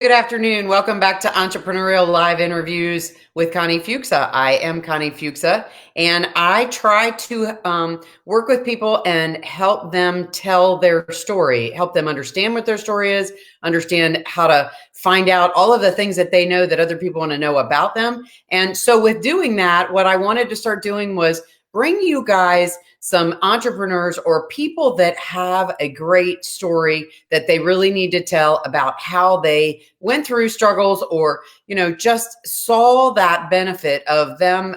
Good afternoon. Welcome back to Entrepreneurial Live Interviews with Connie Fuksa. I am Connie Fuksa, and I try to work with people and help them tell their story, help them understand what their story is, understand how to find out all of the things that they know that other people want to know about them. And so, with doing that, what I wanted to start doing was bring you guys some entrepreneurs or people that have a great story that they really need to tell about how they went through struggles or just saw that benefit of them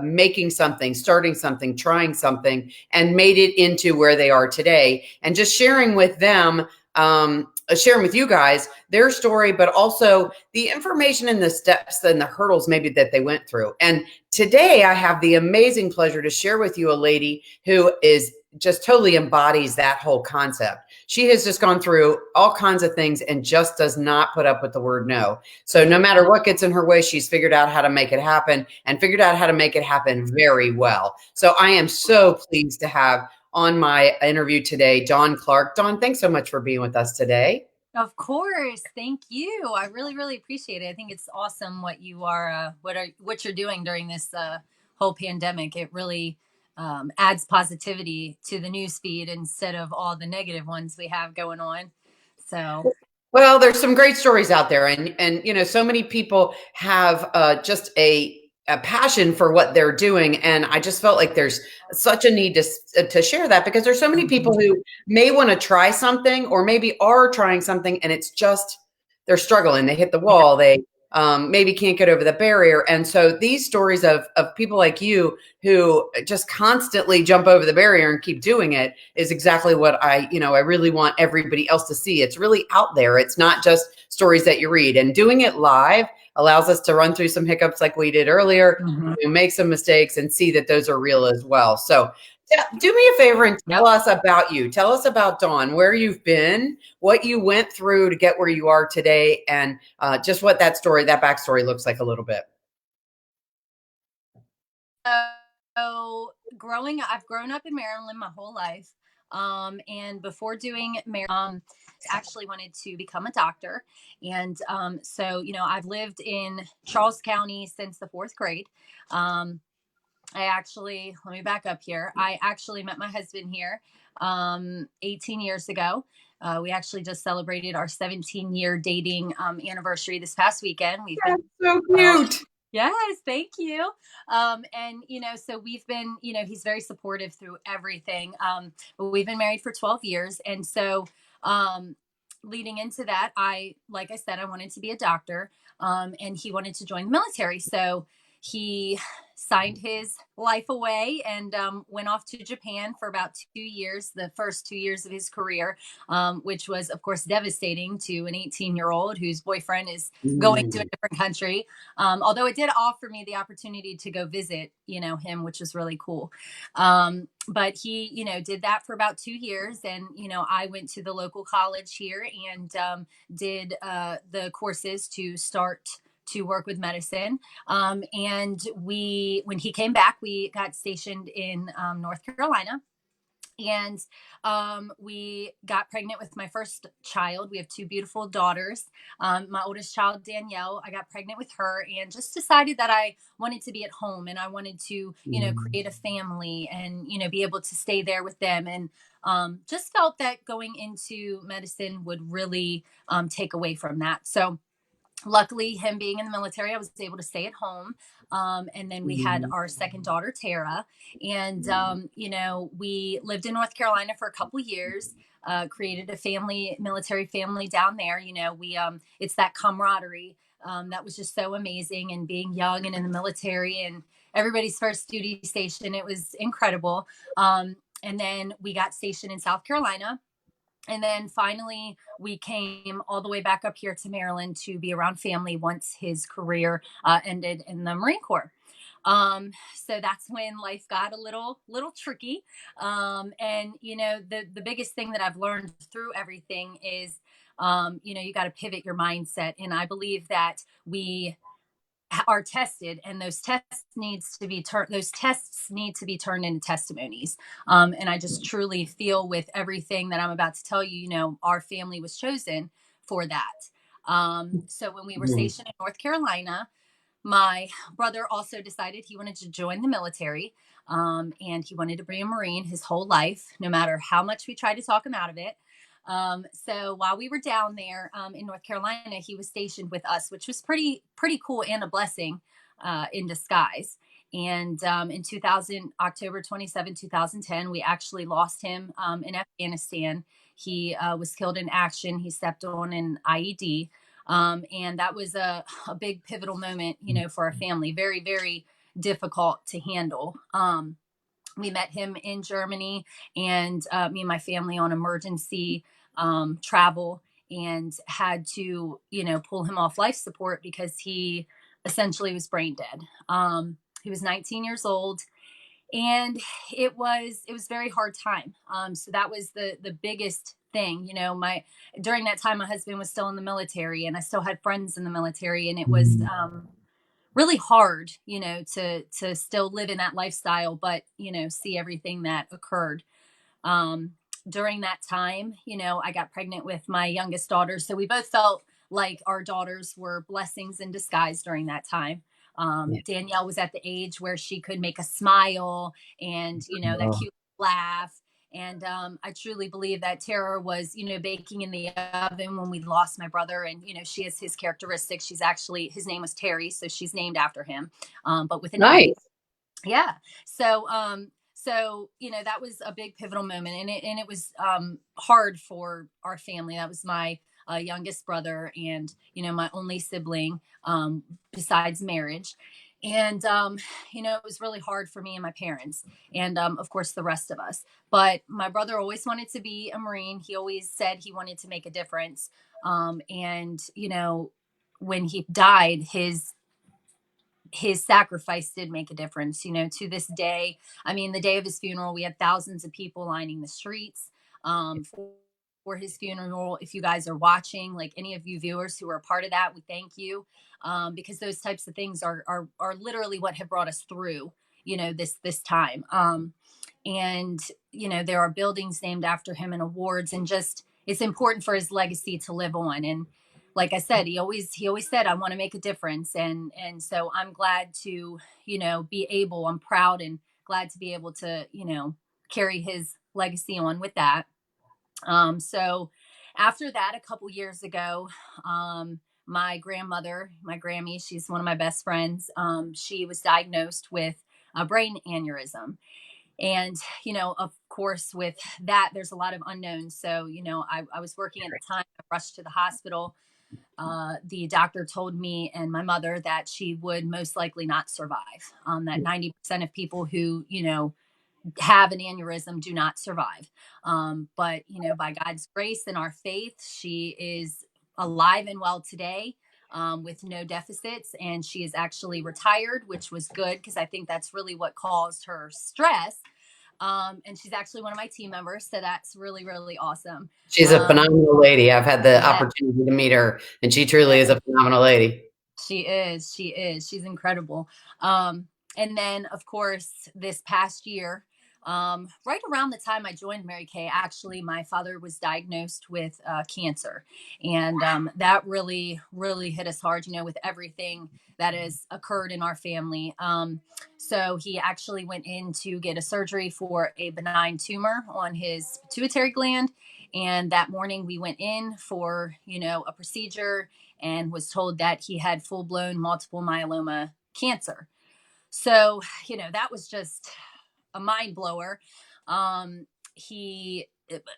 making something, starting something, trying something, and made it into where they are today, and just sharing with them, sharing with you guys their story, but also the information and the steps and the hurdles maybe that they went through. And today I have the amazing pleasure to share with you a lady who is just totally embodies that whole concept. She has just gone through all kinds of things and just does not put up with the word no. So no matter what gets in her way, she's figured out how to make it happen, and figured out how to make it happen very well. So I am so pleased to have on my interview today, Dawn Clarke. Dawn, thanks so much for being with us today. Of course, thank you. I really, really appreciate it. I think it's awesome what you are, what you're doing during this whole pandemic. It really adds positivity to the news feed instead of all the negative ones we have going on. So, Well, there's some great stories out there, and so many people have just a passion for what they're doing, and I just felt like there's such a need to share that, because there's so many people mhm. who may want to try something or maybe are trying something, and it's just they're struggling. They hit the Yeah, wall. They maybe can't get over the barrier, and so these stories of people like you who just constantly jump over the barrier and keep doing it is exactly what I really want everybody else to see. It's really out there. It's not just stories that you read, and doing it live allows us to run through some hiccups like we did earlier, mhm. make some mistakes, and see that those are real as well. So yeah, do me a favor and tell Yep. us about you. Tell us about Dawn, where you've been, what you went through to get where you are today, and just what that story, that backstory looks like a little bit. I've grown up in Maryland my whole life. And before doing Maryland, actually wanted to become a doctor. And I've lived in Charles County since the fourth grade. Um, let me back up here. I actually met my husband here 18 years ago. We actually just celebrated our 17-year dating anniversary this past weekend. We've been That's so well. cute. Yes, thank you. So we've been, he's very supportive through everything. But we've been married for 12 years. And so, leading into that, like I said, I wanted to be a doctor, and he wanted to join the military. So he signed his life away and went off to Japan for about 2 years, the first 2 years of his career, which was, of course, devastating to an 18-year-old whose boyfriend is going to a Mm. different country. Although it did offer me the opportunity to go visit, him, which was really cool. But he, did that for about 2 years. And, I went to the local college here and did the courses to start to work with medicine. When he came back, we got stationed in North Carolina, and we got pregnant with my first child. We have two beautiful daughters. My oldest child, Danielle, I got pregnant with her and just decided that I wanted to be at home and I wanted to, Mm. create a family and, be able to stay there with them. And just felt that going into medicine would really take away from that. So, luckily, him being in the military, I was able to stay at home. And then we had Mm. our second daughter, Tara. And Mm. we lived in North Carolina for a couple years. Created a military family down there. It's that camaraderie that was just so amazing. And being young and in the military and everybody's first duty station, it was incredible. And then we got stationed in South Carolina, and then finally, we came all the way back up here to Maryland to be around family once his career ended in the Marine Corps. So that's when life got a little tricky. And the biggest thing that I've learned through everything is, you got to pivot your mindset. And I believe that we are tested, and those tests need to be turned into testimonies. And I just truly feel with everything that I'm about to tell you, our family was chosen for that. So when we were Mhm. stationed in North Carolina, my brother also decided he wanted to join the military, and he wanted to be a Marine his whole life, no matter how much we tried to talk him out of it. So while we were down there in North Carolina, he was stationed with us, which was pretty cool and a blessing in disguise. And in 2000, October 27, 2010, we actually lost him in Afghanistan. He was killed in action. He stepped on an IED, and that was a big pivotal moment, for our family. Very, very difficult to handle. We met him in Germany, and me and my family on emergency travel, and had to, pull him off life support because he essentially was brain dead. He was 19 years old, and it was very hard time. So that was the biggest thing. My During that time, my husband was still in the military, and I still had friends in the military, and it was really hard, to still live in that lifestyle, but see everything that occurred. Um, During that time, I got pregnant with my youngest daughter. So we both felt like our daughters were blessings in disguise during that time. Yeah. Danielle was at the age where she could make a smile and, that Oh, cute laugh. And I truly believe that Tara was, baking in the oven when we lost my brother. And, she has his characteristics. His name was Terry. So she's named after him, but with an A. nice. Yeah. So that was a big pivotal moment, and it was hard for our family. That was my youngest brother, and my only sibling, besides marriage. And it was really hard for me and my parents, and of course the rest of us. But my brother always wanted to be a Marine. He always said he wanted to make a difference. And when he died, his sacrifice did make a difference, to this day. I mean, the day of his funeral, we had thousands of people lining the streets for his funeral. If you guys are watching, like any of you viewers who are a part of that, we thank you, because those types of things are literally what have brought us through, this time. And there are buildings named after him and awards, and just it's important for his legacy to live on. And like I said, he always said, I want to make a difference. And so I'm glad to, I'm proud and glad to be able to, carry his legacy on with that. So after that, a couple years ago, my grandmother, my Grammy, she's one of my best friends. She was diagnosed with a brain aneurysm. And, of course, with that, there's a lot of unknowns. So, I was working at the time, I rushed to the hospital. The doctor told me and my mother that she would most likely not survive. That 90% of people who, have an aneurysm do not survive. But, by God's grace and our faith, she is alive and well today. With no deficits, and she is actually retired, which was good because I think that's really what caused her stress. And she's actually one of my team members, so that's really, really awesome. She's a Um, phenomenal lady. I've had the yeah, opportunity to meet her, and she truly is yeah. a phenomenal lady. She is. She is. She's incredible. And then, of course, this past year, right around the time I joined Mary Kay, actually, my father was diagnosed with cancer. And that really, really hit us hard, with everything that has occurred in our family. So he actually went in to get a surgery for a benign tumor on his pituitary gland. And that morning we went in for, a procedure, and was told that he had full blown multiple myeloma cancer. So, that was just a mind blower. He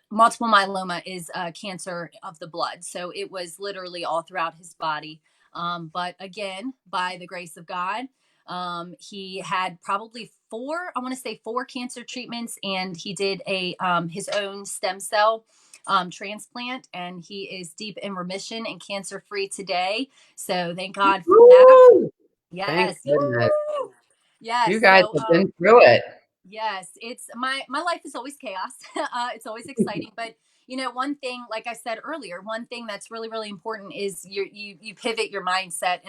Multiple myeloma is a cancer of the blood, so it was literally all throughout his body. But again, by the grace of God, he had probably I want to say four cancer treatments, and he did a his own stem cell transplant, and he is deep in remission and cancer free today. So thank God for that. Woo! Thank Yes. goodness. Yes. You guys So, have been through it. yes, it's my life is always chaos. It's always exciting, but one thing, like I said earlier, one thing that's really, really important is you pivot your mindset.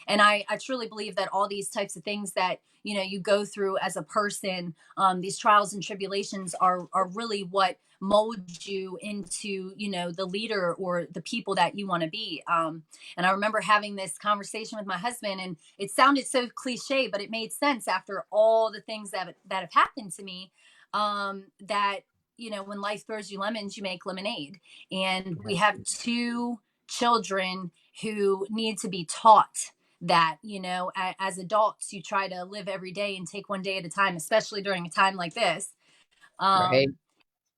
And I truly believe that all these types of things that, you go through as a person, these trials and tribulations are really what mold you into, the leader or the people that you want to be. And I remember having this conversation with my husband, and it sounded so cliche, but it made sense after all the things that have happened to me. That when life throws you lemons, you make lemonade. And we have two children who need to be taught that, as adults, you try to live every day and take one day at a time, especially during a time like this. Right. Um,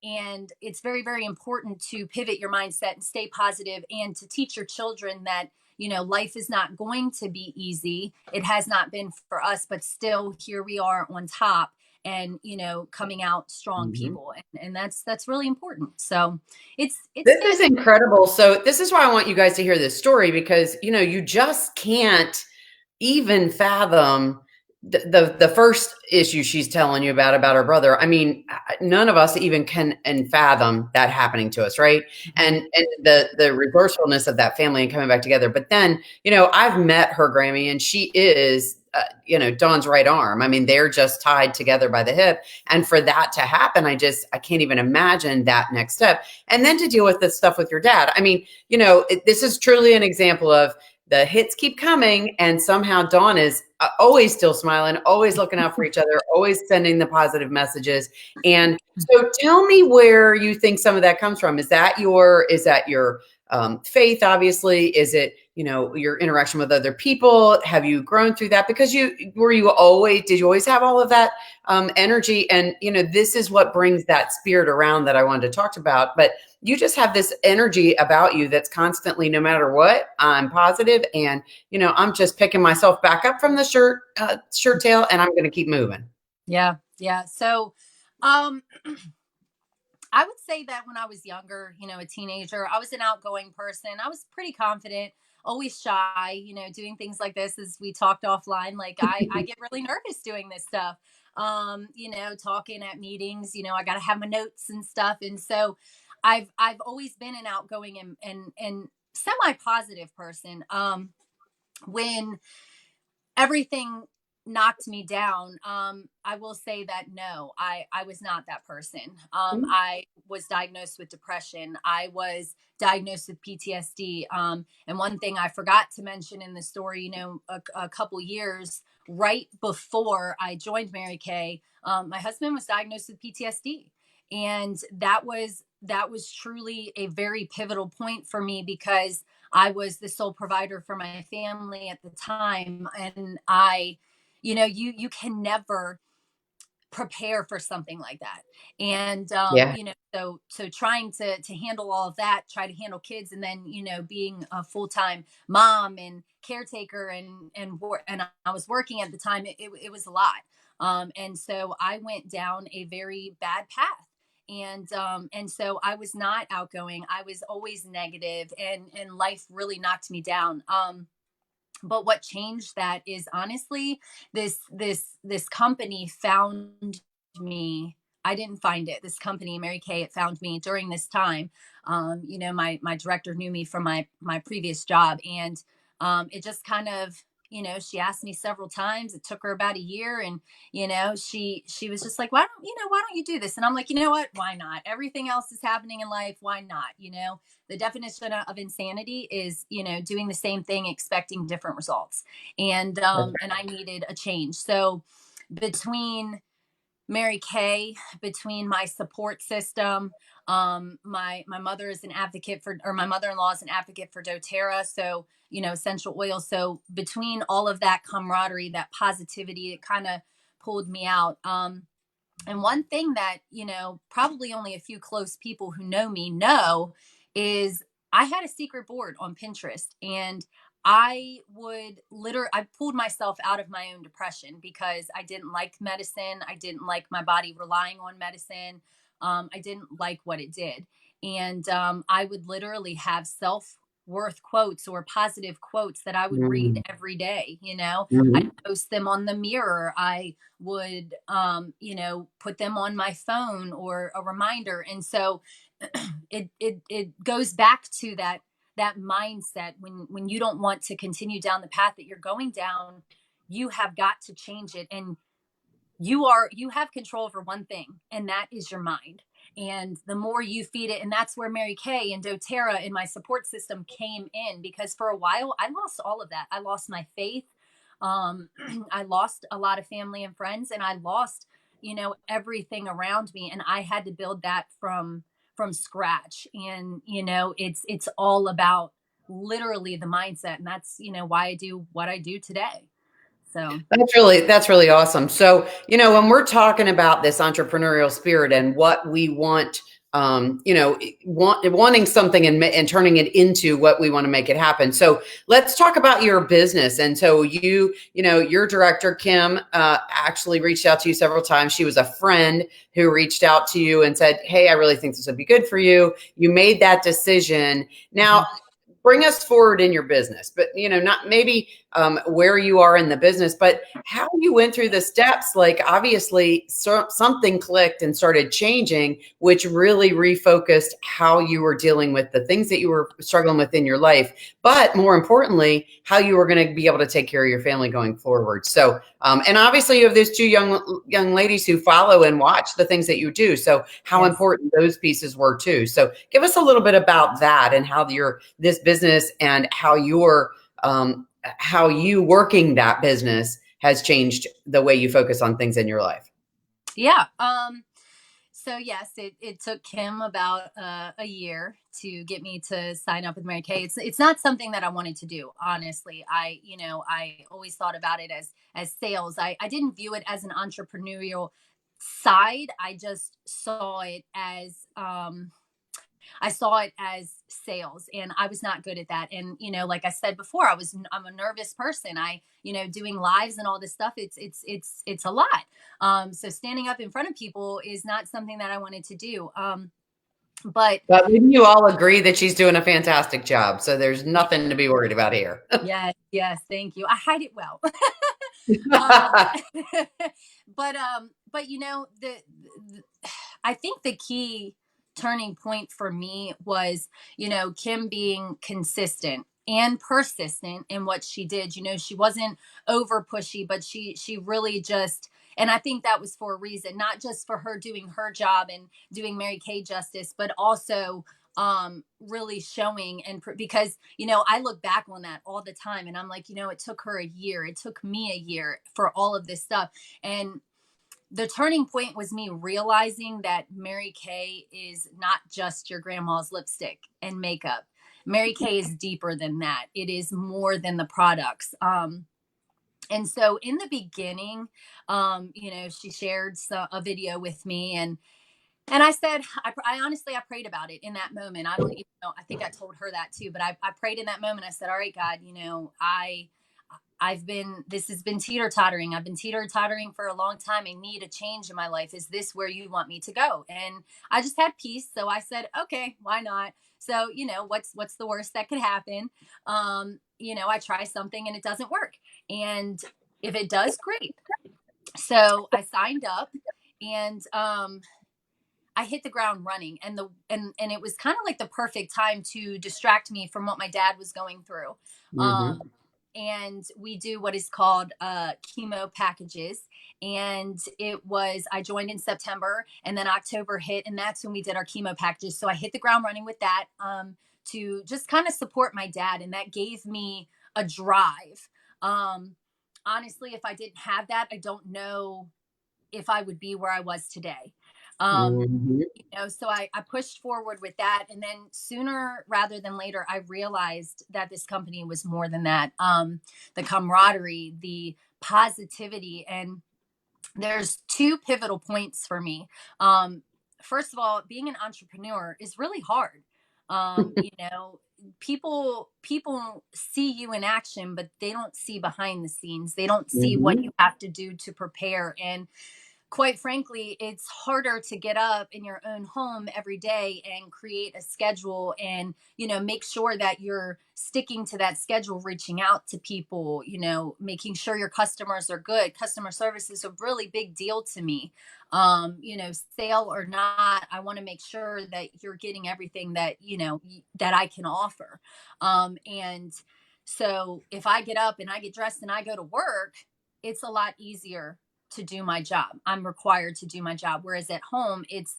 and it's very, very important to pivot your mindset and stay positive, and to teach your children that, life is not going to be easy. It has not been for us, but still here we are on top, and, coming out strong Mhm. people. And that's really important. So it's This been. is incredible. So this is why I want you guys to hear this story because, you just can't even fathom the first issue she's telling you about her brother. I mean, none of us even can and fathom that happening to us, right? Mhm. And the resourcefulness of that family and coming back together. But then, I've met her Grammy, and she is, Dawn's right arm. I mean, they're just tied together by the hip, and for that to happen, I can't even imagine that next step. And then to deal with this stuff with your dad. I mean, this is truly an example of the hits keep coming, and somehow Dawn is always still smiling, always looking out for each other, always sending the positive messages. And so tell me where you think some of that comes from. Is that your faith? Obviously, is it, your interaction with other people? Have you grown through that? Because did you always have all of that energy? And, this is what brings that spirit around that I wanted to talk about. But you just have this energy about you that's constantly, no matter what, I'm positive, and I'm just picking myself back up from the shirt tail, and I'm going to keep moving. Yeah, yeah. So, um, I would say that when I was younger, a teenager, I was an outgoing person. I was pretty confident, always shy, doing things like this, as we talked offline. Like I get really nervous doing this stuff. Talking at meetings, I got to have my notes and stuff. And so I've always been an outgoing and semi-positive person. When everything knocked me down, I will say that no, I was not that person. I was diagnosed with depression. I was diagnosed with PTSD. And one thing I forgot to mention in the story, a couple years right before I joined Mary Kay, my husband was diagnosed with PTSD. And that was truly a very pivotal point for me, because I was the sole provider for my family at the time. And you can never prepare for something like that. And Yeah. so trying to handle all of that, try to handle kids, and then being a full-time mom and caretaker, and I was working at the time. It was a lot. And so I went down a very bad path. And so I was not outgoing. I was always negative, and life really knocked me down. But what changed that is, honestly, this company found me. I didn't find it. This company, Mary Kay, it found me during this time. My director knew me from my previous job, and it just kind of, she asked me several times. It took her about a year, and she was just like, why don't you do this? And I'm like, you know what, why not? Everything else is happening in life, why not? The definition of insanity is, doing the same thing expecting different results. And I needed a change. So between Mary Kay, between my support system, my mother is an advocate for, or my mother-in-law is an advocate for doTERRA, so essential oil. So between all of that camaraderie, that positivity, it kind of pulled me out. And one thing that, probably only a few close people who know me know is I had a secret board on Pinterest, and I pulled myself out of my own depression because I didn't like medicine. I didn't like my body relying on medicine. I didn't like what it did. And I would literally have self-worth quotes or positive quotes that I would read Mhm. every day. I'd Mhm. post them on the mirror. I would, put them on my phone or a reminder. And so it goes back to that mindset. When you don't want to continue down the path that you're going down, you have got to change it. And you have control over one thing, and that is your mind. And the more you feed it, and that's where Mary Kay and doTERRA and my support system came in, because for a while I lost all of that. I lost my faith. I lost a lot of family and friends, and I lost, everything around me, and I had to build that from scratch. And it's all about literally the mindset, and that's why I do what I do today. So That's really awesome. So, when we're talking about this entrepreneurial spirit and what we want, wanting something and turning it into what we want to make it happen. So let's talk about your business. And so your director, Kim, actually reached out to you several times. She was a friend who reached out to you and said, "Hey, I really think this would be good for you." You made that decision. Now, bring us forward in your business, but not maybe where you are in the business, but how you went through the steps. Like, obviously something clicked and started changing, which really refocused how you were dealing with the things that you were struggling with in your life, but more importantly, how you were going to be able to take care of your family going forward. So and obviously you have these two young ladies who follow and watch the things that you do, so how yes. important those pieces were too. So give us a little bit about that and how this business and how you working that business has changed the way you focus on things in your life. Yeah. So yes, it took Kim about a year to get me to sign up with Mary Kay. It's not something that I wanted to do, honestly. I always thought about it as sales. I didn't view it as an entrepreneurial side. I just saw it as sales, and I was not good at that. And like I said before, I'm a nervous person. Doing lives and all this stuff, it's a lot. So standing up in front of people is not something that I wanted to do. But But wouldn't you all agree that she's doing a fantastic job? So there's nothing to be worried about here. yes, thank you. I hide it well. um, but I think the key turning point for me was, Kim being consistent and persistent in what she did. She wasn't over pushy, but she really just, and I think that was for a reason, not just for her doing her job and doing Mary Kay justice, but also really showing. And because I look back on that all the time, and I'm like, it took her a year, it took me a year for all of this stuff. And the turning point was me realizing that Mary Kay is not just your grandma's lipstick and makeup. Mary Kay is deeper than that. It is more than the products. And so in the beginning, she shared a video with me, and I said, I honestly, I prayed about it in that moment. I don't even know. I think I told her that too, but I prayed in that moment. I said, all right, God, this has been teeter tottering. I've been teeter tottering for a long time. I need a change in my life. Is this where you want me to go? And I just had peace. So I said, okay, why not? So, what's the worst that could happen? I try something and it doesn't work. And if it does, great. So I signed up, and I hit the ground running, and it was kind of like the perfect time to distract me from what my dad was going through. Mm-hmm. And we do what is called chemo packages. And I joined in September, and then October hit, and that's when we did our chemo packages. So I hit the ground running with that, to just kind of support my dad. And that gave me a drive. Honestly, if I didn't have that, I don't know if I would be where I was today. Mm-hmm. So I pushed forward with that. And then sooner rather than later, I realized that this company was more than that. The camaraderie, the positivity. And there's two pivotal points for me. First of all, being an entrepreneur is really hard. People see you in action, but they don't see behind the scenes. They don't see what Mm-hmm. you have to do to prepare. And quite frankly, it's harder to get up in your own home every day and create a schedule and, make sure that you're sticking to that schedule, reaching out to people, making sure your customers are good. Customer service is a really big deal to me. Sale or not, I want to make sure that you're getting everything that, that I can offer. And so if I get up and I get dressed and I go to work, it's a lot easier to do my job. I'm required to do my job. Whereas at home, it's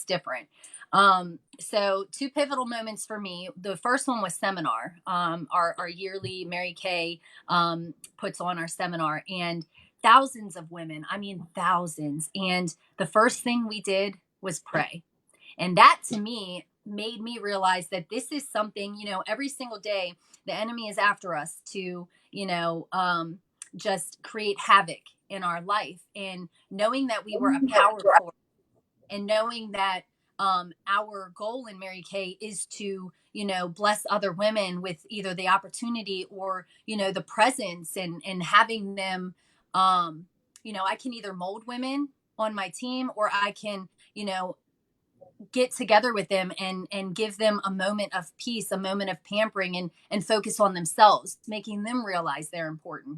different. So two pivotal moments for me. The first one was seminar. Our yearly Mary Kay puts on our seminar, and thousands of women, I mean thousands. And the first thing we did was pray. And that to me made me realize that this is something, every single day the enemy is after us to, just create havoc in our life. And knowing that we were a power force, and knowing that our goal in Mary Kay is to, bless other women with either the opportunity or, the presence, and having them, I can either mold women on my team, or I can, get together with them and give them a moment of peace, a moment of pampering, and focus on themselves, making them realize they're important,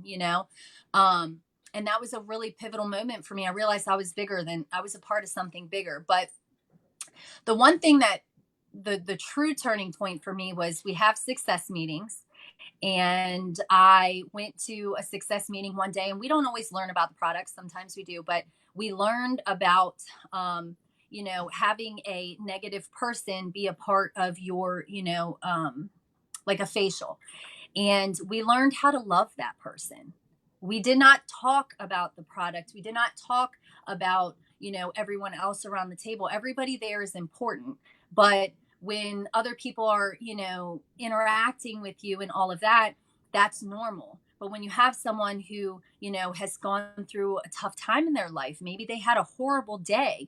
and that was a really pivotal moment for me. I realized I was a part of something bigger. But the one thing that the true turning point for me was, we have success meetings. And I went to a success meeting one day, and we don't always learn about the products. Sometimes we do, but we learned about, having a negative person be a part of your, like a facial. And we learned how to love that person. We did not talk about the product. We did not talk about, everyone else around the table. Everybody there is important. But when other people are, interacting with you and all of that, that's normal. But when you have someone who, has gone through a tough time in their life, maybe they had a horrible day,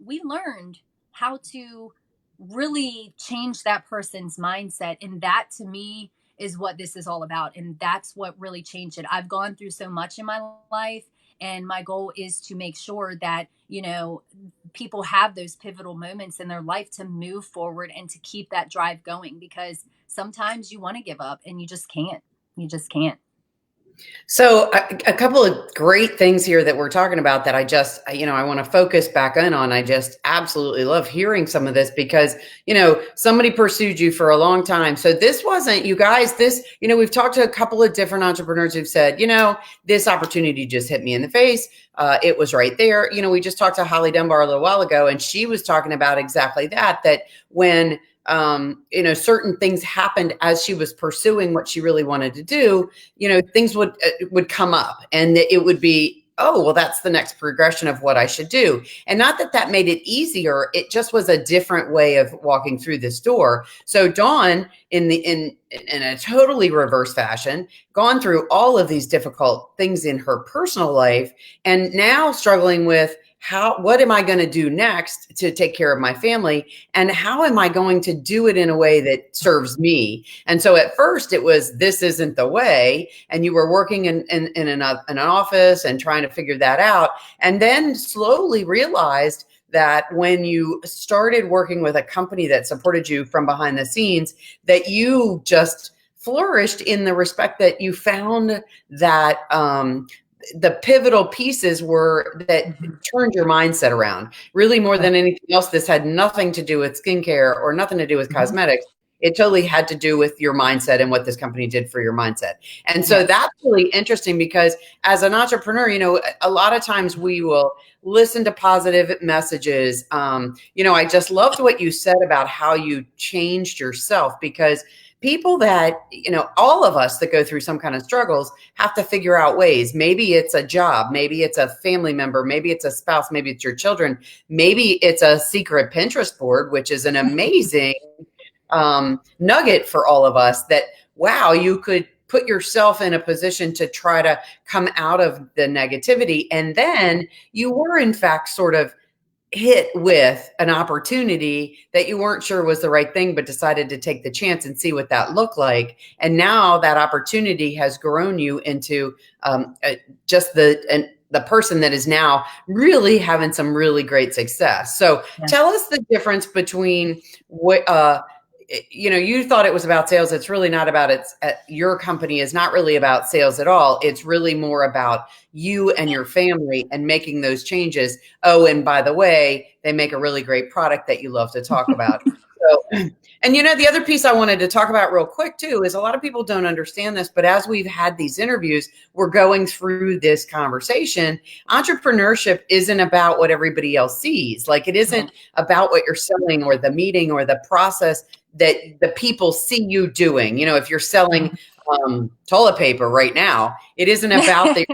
we learned how to really change that person's mindset. And that to me is what this is all about. And that's what really changed it. I've gone through so much in my life, and my goal is to make sure that, people have those pivotal moments in their life to move forward and to keep that drive going, because sometimes you want to give up and you just can't. You just can't. So a couple of great things here that we're talking about that I want to focus back in on. I just absolutely love hearing some of this because, somebody pursued you for a long time. So this wasn't, you guys, we've talked to a couple of different entrepreneurs who've said, this opportunity just hit me in the face. It was right there. We just talked to Holly Dunbar a little while ago, and she was talking about exactly that when certain things happened as she was pursuing what she really wanted to do, things would come up, and it would be, oh, well, that's the next progression of what I should do. And not that made it easier. It just was a different way of walking through this door. So Dawn, in a totally reverse fashion, gone through all of these difficult things in her personal life, and now struggling with, what am I going to do next to take care of my family? And how am I going to do it in a way that serves me? And so at first it was, this isn't the way. And you were working in an office and trying to figure that out. And then slowly realized that when you started working with a company that supported you from behind the scenes, that you just flourished in the respect that you found that, the pivotal pieces were that turned your mindset around. Really, more than anything else, this had nothing to do with skincare or nothing to do with cosmetics. It totally had to do with your mindset and what this company did for your mindset. And so that's really interesting, because as an entrepreneur, a lot of times we will listen to positive messages. I just loved what you said about how you changed yourself, because people that, all of us that go through some kind of struggles have to figure out ways. Maybe it's a job, maybe it's a family member, maybe it's a spouse, maybe it's your children, maybe it's a secret Pinterest board, which is an amazing nugget for all of us, that, wow, you could put yourself in a position to try to come out of the negativity. And then you were, in fact, sort of hit with an opportunity that you weren't sure was the right thing, but decided to take the chance and see what that looked like. And now that opportunity has grown you into just the person that is now really having some really great success. So Yeah. tell us the difference between what you thought it was about sales. It's really not about it. Your company is not really about sales at all. It's really more about you and your family and making those changes. Oh, and by the way, they make a really great product that you love to talk about. So, and the other piece I wanted to talk about real quick too is a lot of people don't understand this, but as we've had these interviews, we're going through this conversation. Entrepreneurship isn't about what everybody else sees. Like, it isn't about what you're selling or the meeting or the process that the people see you doing. If you're selling toilet paper right now, it isn't about the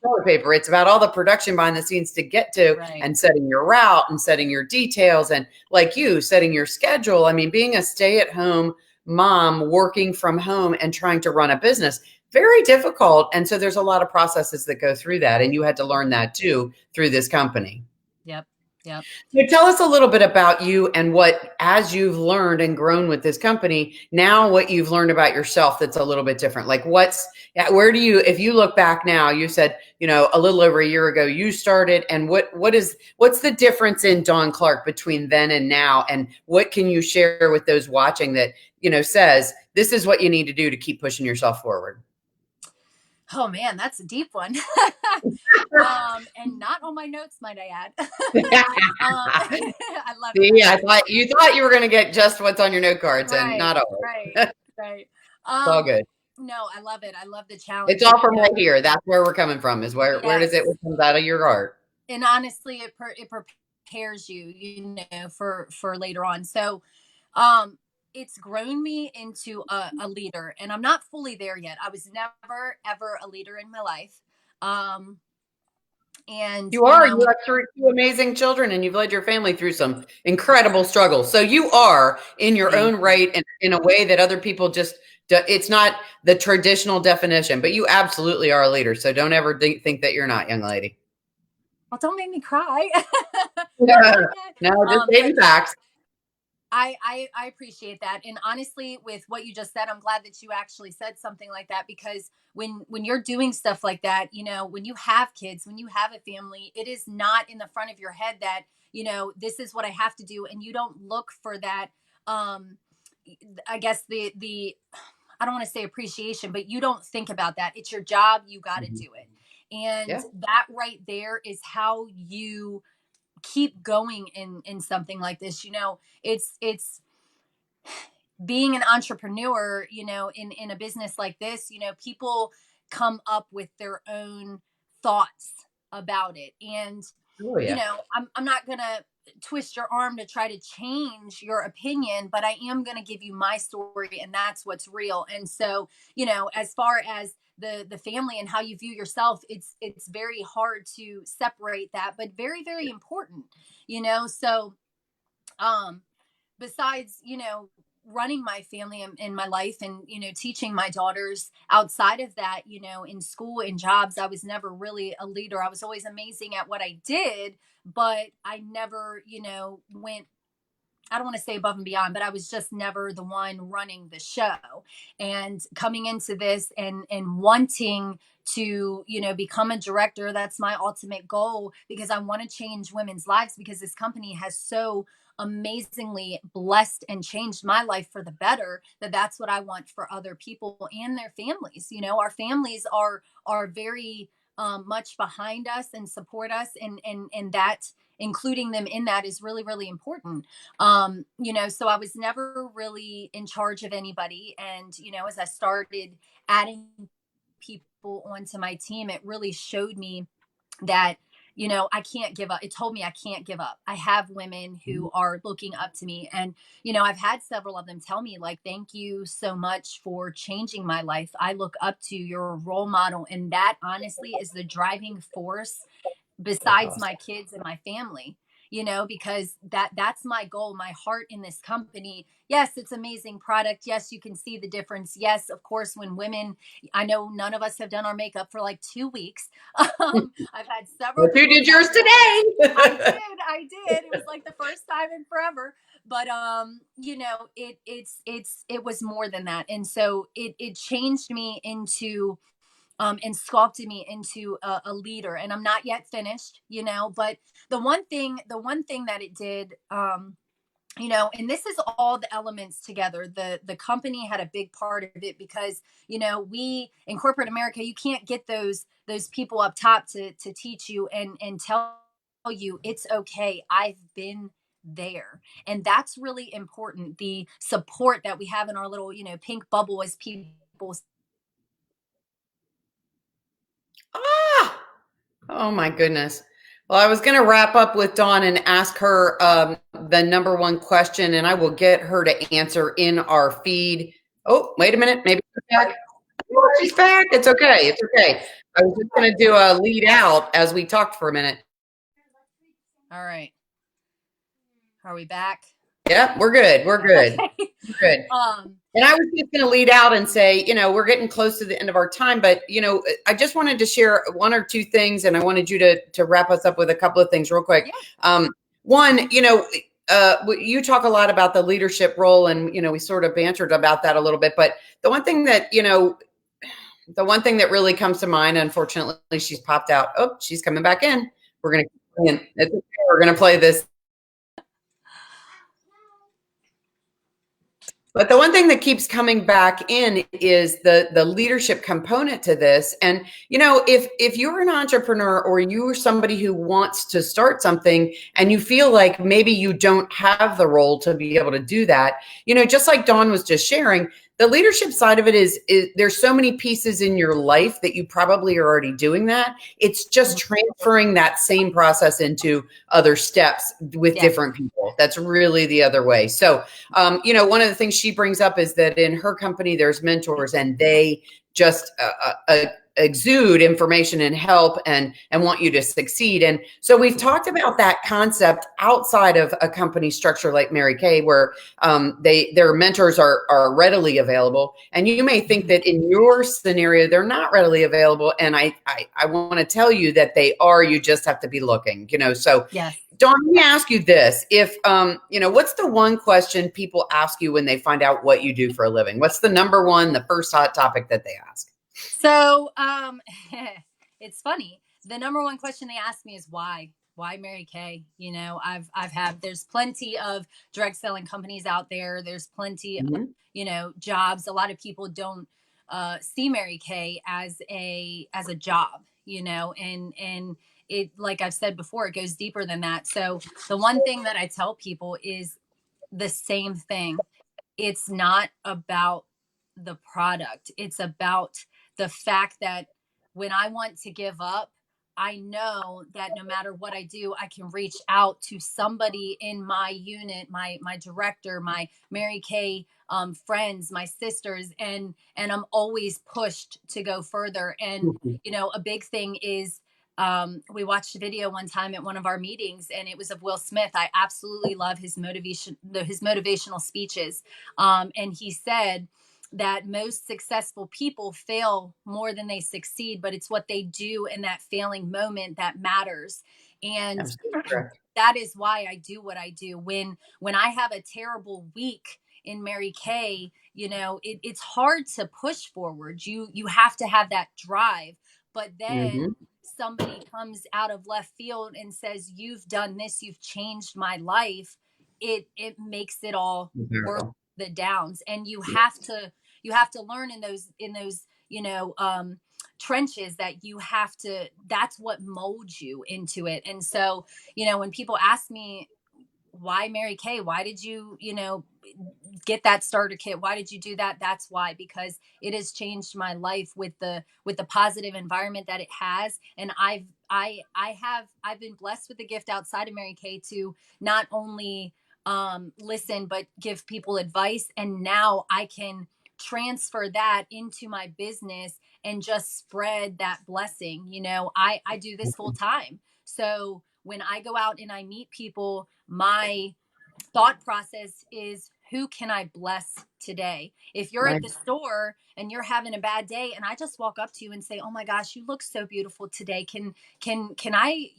toilet paper. It's about all the production behind the scenes to get to Right. and setting your route and setting your details and, like you, setting your schedule. I mean, being a stay-at-home mom, working from home and trying to run a business, very difficult. And so there's a lot of processes that go through that. And you had to learn that too through this company. Yep. Yep. So tell us a little bit about you and what, as you've learned and grown with this company, now what you've learned about yourself that's a little bit different. Like, where do you, if you look back now, you said, a little over a year ago you started, and what's the difference in Dawn Clarke between then and now? And what can you share with those watching that, says this is what you need to do to keep pushing yourself forward? Oh man, that's a deep one. And not on my notes, might I add. I love it. See, I thought you were going to get just what's on your note cards and Right, not all. right, It's right. all Um, good. no, I love it. I love the It's challenge. all from right here. That's where we're coming from. Is where does it Yes, comes out of your heart? and honestly, it prepares you, for later on. So, um, it's grown me into a leader, and I'm not fully there yet. I was never ever a leader in my life. Um, and You are. You have two amazing children, and you've led your family through some incredible struggles. So you are in your thank own you. right, and in a way that other people just. It's not the traditional definition, but you absolutely are a leader. So don't ever think that you're not, young lady. Well, don't make me cry. Yeah. Not yet. No, just But stating facts. I appreciate that. And honestly, with what you just said, I'm glad that you actually said something like that, because when you're doing stuff like that, when you have kids, when you have a family, it is not in the front of your head that, this is what I have to do. And you don't look for that. Um, I guess the I don't want to say appreciation, but you don't think about that. It's your job. You got to Mhm. do it. And Yeah. that right there is how you keep going in something like this. It's being an entrepreneur, in a business like this, people come up with their own thoughts about it. And, Oh yeah. I'm not going to twist your arm to try to change your opinion, but I am going to give you my story, and that's what's real. And so, as far as the family and how you view yourself, it's very hard to separate that, but very, very important, so um besides, running my family in my life, and teaching my daughters, outside of that, in school, in jobs, I was never really a leader. I was always amazing at what I did, but I never, went, I don't want to say above and beyond, but I was just never the one running the show. And coming into this, and wanting to, become a director, that's my ultimate goal, because I want to change women's lives, because this company has so amazingly blessed and changed my life for the better, that's what I want for other people and their families. Our families are very, much behind us and support us, and that, including them in that, is really, really important. So I was never really in charge of anybody. And, as I started adding people onto my team, it really showed me that, I can't give up. It told me I can't give up. I have women who are looking up to me. And, I've had several of them tell me, like, thank you so much for changing my life. I look up to your role model. And that honestly is the driving force, That's besides awesome. my kids and my family, because that's my goal, my heart in this company. Yes, it's amazing product. Yes, you can see the difference. Yes, of course, when women, I know none of us have done our makeup for like 2 weeks. I've had several But you people did tell yours me that. I did, today. I did. It was like the first time in forever. But it was more than that. And so it changed me into and sculpted me into a leader. And I'm not yet finished, but the one thing that it did, and this is all the elements together. The company had a big part of it because, we in corporate America, you can't get those people up top to teach you and tell you it's okay. I've been there. And that's really important. The support that we have in our little, pink bubble as people. Ah, oh my goodness. Well, I was going to wrap up with Dawn and ask her the number one question, and I will get her to answer in our feed. Oh, wait a minute. Maybe she's back. Oh, she's back. It's okay. It's okay. I was just going to do a lead out as we talked for a minute. All right. Are we back? Yeah, we're good. We're good. Okay. We're good. And I was just going to lead out and say, we're getting close to the end of our time, but, I just wanted to share one or two things, and I wanted you to wrap us up with a couple of things real quick. Yeah. One, you talk a lot about the leadership role, and, we sort of bantered about that a little bit, but the one thing that really comes to mind, unfortunately, she's popped out. Oh, she's coming back in. We're going to, we're going to play this. But the one thing that keeps coming back in is the leadership component to this. And, if you're an entrepreneur or you're somebody who wants to start something and you feel like maybe you don't have the role to be able to do that, just like Dawn was just sharing, the leadership side of it is there's so many pieces in your life that you probably are already doing that. It's just transferring that same process into other steps with different people. That's really the other way. So, one of the things she brings up is that in her company, there's mentors and they just exude information and help and want you to succeed. And so we've talked about that concept outside of a company structure like Mary Kay, where their mentors are readily available. And you may think that in your scenario, they're not readily available. And I want to tell you that they are. You just have to be looking, so. Yes. Dawn, let me ask you this. If, what's the one question people ask you when they find out what you do for a living? What's the number one, the first hot topic that they ask? So, it's funny. The number one question they ask me is why? Why Mary Kay? There's plenty of direct selling companies out there. There's plenty of, jobs. A lot of people don't see Mary Kay as a job, and it, like I've said before, it goes deeper than that. So the one thing that I tell people is the same thing. It's not about the product. It's about the fact that when I want to give up, I know that no matter what I do, I can reach out to somebody in my unit, my director, my Mary Kay friends, my sisters, and I'm always pushed to go further. And a big thing is we watched a video one time at one of our meetings, and it was of Will Smith. I absolutely love his motivational speeches, and he said that most successful people fail more than they succeed, but it's what they do in that failing moment that matters. And that is why I do what I do. When I have a terrible week in Mary Kay, it's hard to push forward. You have to have that drive. But then somebody comes out of left field and says, "You've done this, you've changed my life." It makes it all worth the downs. And you have to learn in those trenches that that's what molds you into it. And so, when people ask me, why Mary Kay? Why did you, get that starter kit? Why did you do that? That's why, because it has changed my life with the positive environment that it has. And I've been blessed with the gift outside of Mary Kay to not only listen, but give people advice. And now I can transfer that into my business and just spread that blessing. I do this full time. So when I go out and I meet people, my thought process is, who can I bless today? If you're at the store and you're having a bad day and I just walk up to you and say, "Oh my gosh, you look so beautiful today. Can I,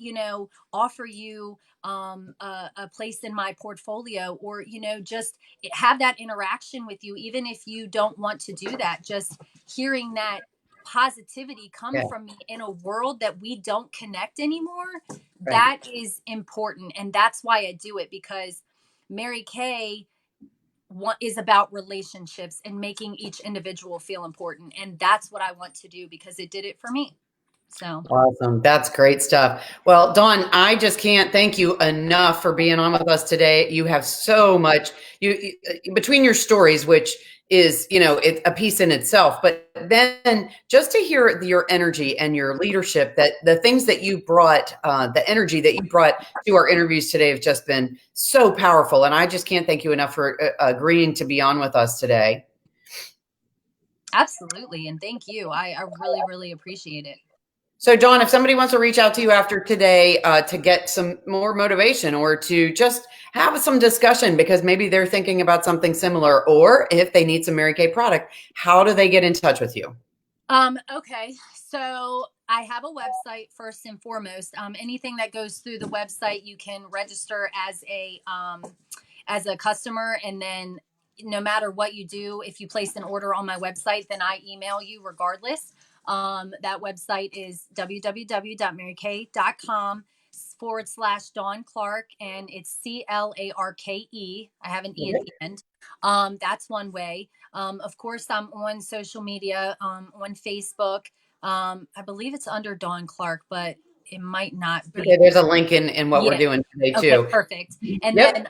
offer you a place in my portfolio?" Or, just have that interaction with you, even if you don't want to do that. Just hearing that positivity come Yeah. from me in a world that we don't connect anymore, Right. that is important. And that's why I do it, because Mary Kay is about relationships and making each individual feel important. And that's what I want to do, because it did it for me. So Awesome. That's great stuff. Well, Dawn, I just can't thank you enough for being on with us today. You have so much between your stories, which is, it's a piece in itself, but then just to hear your energy and your leadership, that the things that you brought, the energy that you brought to our interviews today have just been so powerful. And I just can't thank you enough for agreeing to be on with us today. absolutely. And thank you. I really, really appreciate it. So, Dawn, if somebody wants to reach out to you after today to get some more motivation or to just have some discussion because maybe they're thinking about something similar, or if they need some Mary Kay product, how do they get in touch with you? Okay. So I have a website first and foremost. Anything that goes through the website, you can register as a customer, and then no matter what you do, if you place an order on my website, then I email you regardless. That website is www.marykay.com/Dawn Clarke, and it's CLARKE. I have an E at the end. That's one way. Of course, I'm on social media, on Facebook. I believe it's under Dawn Clarke, but it might not be. Okay, there's a link in what we're Yeah. doing today Okay, too. perfect. And Yep. then,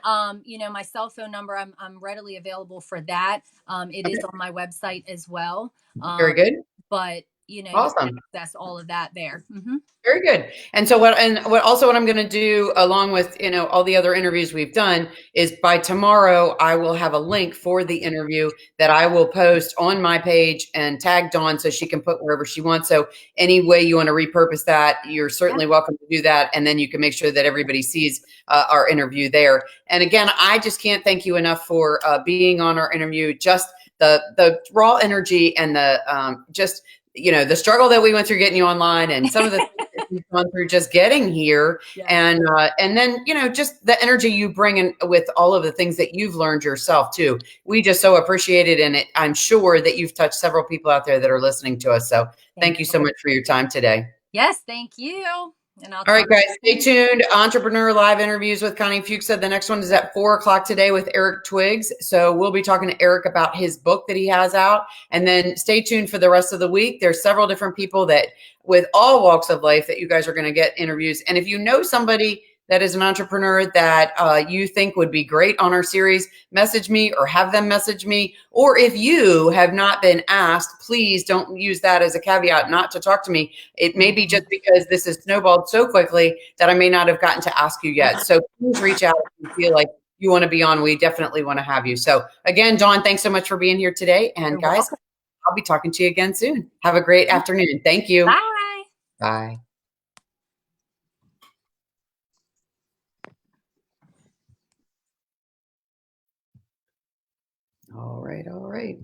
my cell phone number, I'm readily available for that. It is Okay. on my website as well. Very good. But you can Awesome. access all of that there. Mm-hmm. Very good. And so what I'm going to do along with, all the other interviews we've done is by tomorrow, I will have a link for the interview that I will post on my page and tag Dawn so she can put wherever she wants. So any way you want to repurpose that, you're certainly welcome to do that. And then you can make sure that everybody sees our interview there. And again, I just can't thank you enough for being on our interview. Just the raw energy and the the struggle that we went through getting you online and some of the things that you've gone through just getting here. Yeah. And then, just the energy you bring in with all of the things that you've learned yourself too. We just so appreciate it. And I'm sure that you've touched several people out there that are listening to us. So thank you so much for your time today. Yes, thank you. And I'll All right, talk guys, to stay you soon. tuned. Entrepreneur Live interviews with Connie Fuksa. The next one is at 4:00 today with Eric Twiggs. So we'll be talking to Eric about his book that he has out. And then stay tuned for the rest of the week. There's several different people that with all walks of life that you guys are going to get interviews. And if you know somebody that is an entrepreneur that you think would be great on our series, message me or have them message me. Or if you have not been asked, please don't use that as a caveat not to talk to me. It may be just because this has snowballed so quickly that I may not have gotten to ask you yet. So please reach out if you feel like you want to be on. We definitely want to have you. So again, Dawn, thanks so much for being here today. And You're guys, welcome. I'll be talking to you again soon. Have a great afternoon. Thank you. Bye. Bye. All right. All right.